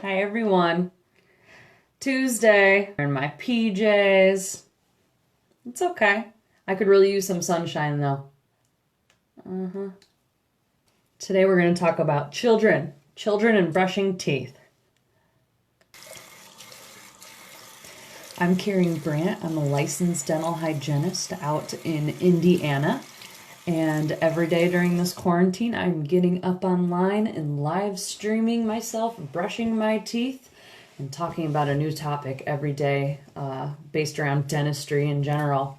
Hi everyone. Tuesday, in my PJs. It's okay. I could really use some sunshine though. Today we're going to talk about children and brushing teeth. I'm Karen Brandt. I'm a licensed dental hygienist out in Indiana. And every day during this quarantine, I'm getting up online and live streaming myself, brushing my teeth, and talking about a new topic every day based around dentistry in general.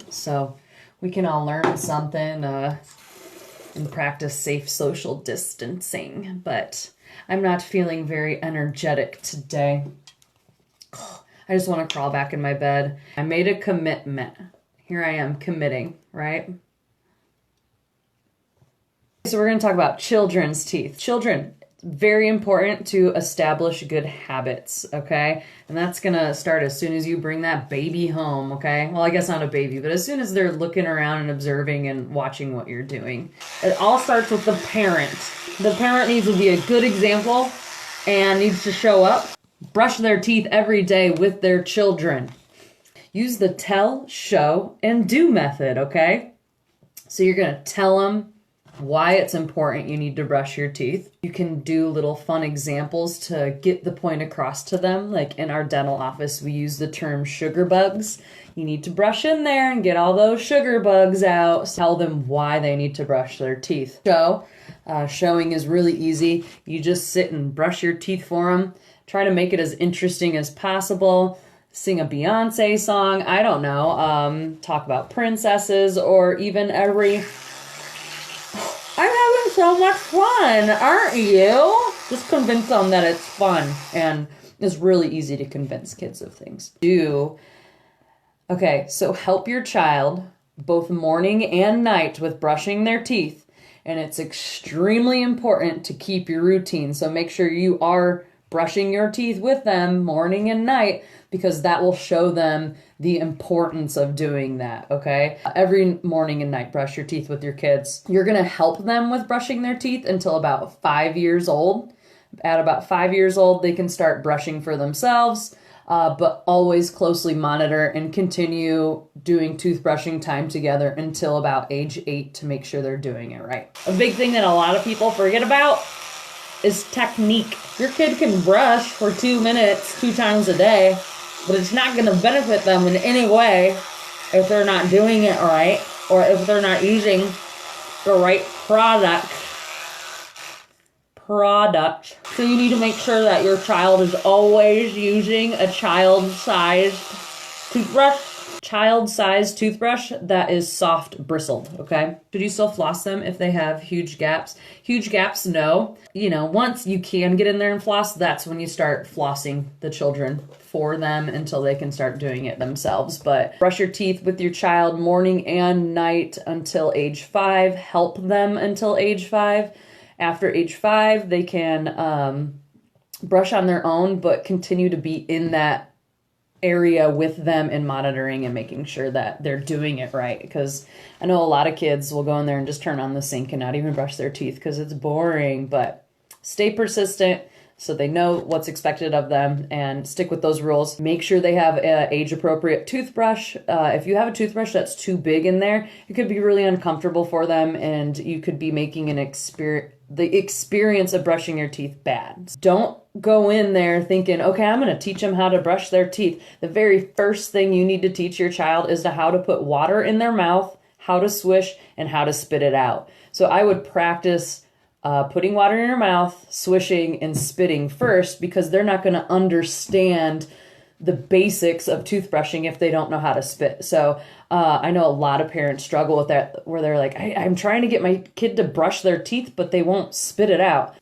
So we can all learn something and practice safe social distancing. But I'm not feeling very energetic today. I just want to crawl back in my bed. I made a commitment. Here I am committing, right? So we're going to talk about children's teeth. Children, very important to establish good habits, okay? And that's going to start as soon as you bring that baby home, okay? Well, I guess not a baby, but as soon as they're looking around and observing and watching what you're doing. It all starts with the parent. The parent needs to be a good example and needs to show up. Brush their teeth every day with their children. Use the tell, show, and do method, okay? So you're going to tell them why it's important you need to brush your teeth. You can do little fun examples to get the point across to them. Like in our dental office, we use the term sugar bugs. You need to brush in there and get all those sugar bugs out. Tell them why they need to brush their teeth. Showing is really easy. You just sit and brush your teeth for them. Try to make it as interesting as possible. Sing a Beyonce song. I don't know. Talk about princesses or even every... I'm having so much fun, aren't you? Just convince them that it's fun, and it's really easy to convince kids of things. Okay, so help your child both morning and night with brushing their teeth, and it's extremely important to keep your routine, so make sure you are brushing your teeth with them morning and night, because that will show them the importance of doing that, okay? Every morning and night, brush your teeth with your kids. You're gonna help them with brushing their teeth until about 5 years old. At about 5 years old, they can start brushing for themselves, but always closely monitor and continue doing toothbrushing time together until about age 8 to make sure they're doing it right. A big thing that a lot of people forget about is technique. Your kid can brush for 2 minutes 2 times a day, but it's not going to benefit them in any way if they're not doing it right or if they're not using the right product. So you need to make sure that your child is always using a child-sized toothbrush. Child-sized toothbrush that is soft bristled, okay? Should you still floss them if they have huge gaps? Huge gaps, no. Once you can get in there and floss, that's when you start flossing the children for them until they can start doing it themselves. But brush your teeth with your child morning and night until age 5. Help them until age 5. After age 5, they can brush on their own, but continue to be in that area with them and monitoring and making sure that they're doing it right, because I know a lot of kids will go in there and just turn on the sink and not even brush their teeth because it's boring. But stay persistent so they know what's expected of them and stick with those rules. Make sure they have an age-appropriate toothbrush. If you have a toothbrush that's too big in there, it could be really uncomfortable for them, and you could be making the experience of brushing your teeth bad. Don't go in there thinking, okay, I'm going to teach them how to brush their teeth. The very first thing you need to teach your child is how to put water in their mouth, how to swish, and how to spit it out. So I would practice putting water in your mouth, swishing, and spitting first, because they're not going to understand the basics of toothbrushing if they don't know how to spit. So I know a lot of parents struggle with that, where they're like, I'm trying to get my kid to brush their teeth, but they won't spit it out.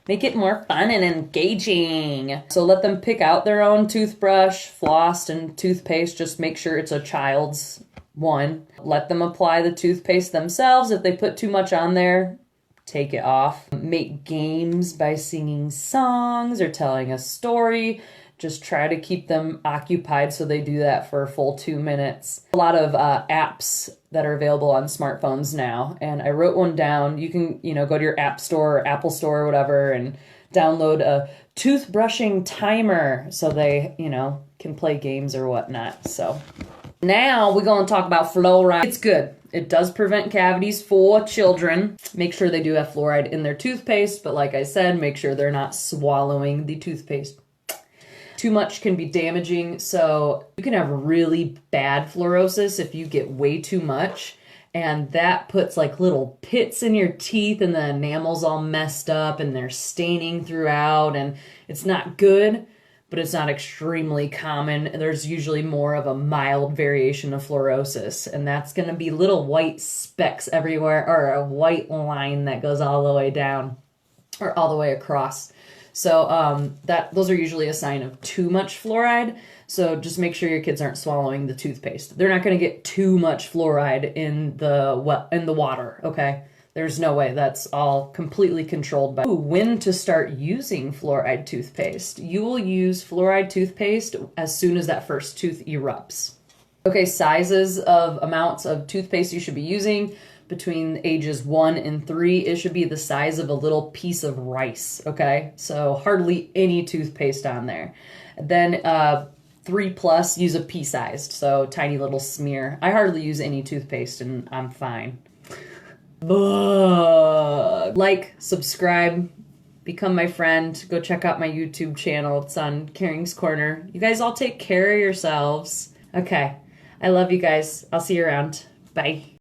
Make it more fun and engaging. So let them pick out their own toothbrush, floss, and toothpaste. Just make sure it's a child's one. Let them apply the toothpaste themselves. If they put too much on there, take it off. Make games by singing songs or telling a story. Just try to keep them occupied so they do that for a full 2 minutes. A lot of apps that are available on smartphones now, and I wrote one down. You can, go to your app store or Apple store or whatever and download a toothbrushing timer so they, can play games or whatnot. So now we're going to talk about fluoride. It's good. It does prevent cavities for children. Make sure they do have fluoride in their toothpaste, but like I said, make sure they're not swallowing the toothpaste. Too much can be damaging, so you can have really bad fluorosis if you get way too much, and that puts like little pits in your teeth and the enamel's all messed up and they're staining throughout, and it's not good, but it's not extremely common. There's usually more of a mild variation of fluorosis, and that's going to be little white specks everywhere, or a white line that goes all the way down or all the way across. So those are usually a sign of too much fluoride. So just make sure your kids aren't swallowing the toothpaste. They're not going to get too much fluoride in the water, okay? There's no way. That's all completely controlled by when to start using fluoride toothpaste. You will use fluoride toothpaste as soon as that first tooth erupts. Okay, sizes of amounts of toothpaste you should be using. Between ages 1 and 3, it should be the size of a little piece of rice, okay? So hardly any toothpaste on there. Then 3+, use a pea-sized, so tiny little smear. I hardly use any toothpaste and I'm fine. Like, subscribe, become my friend, go check out my YouTube channel. It's on Caring's Corner. You guys all take care of yourselves. Okay, I love you guys. I'll see you around. Bye.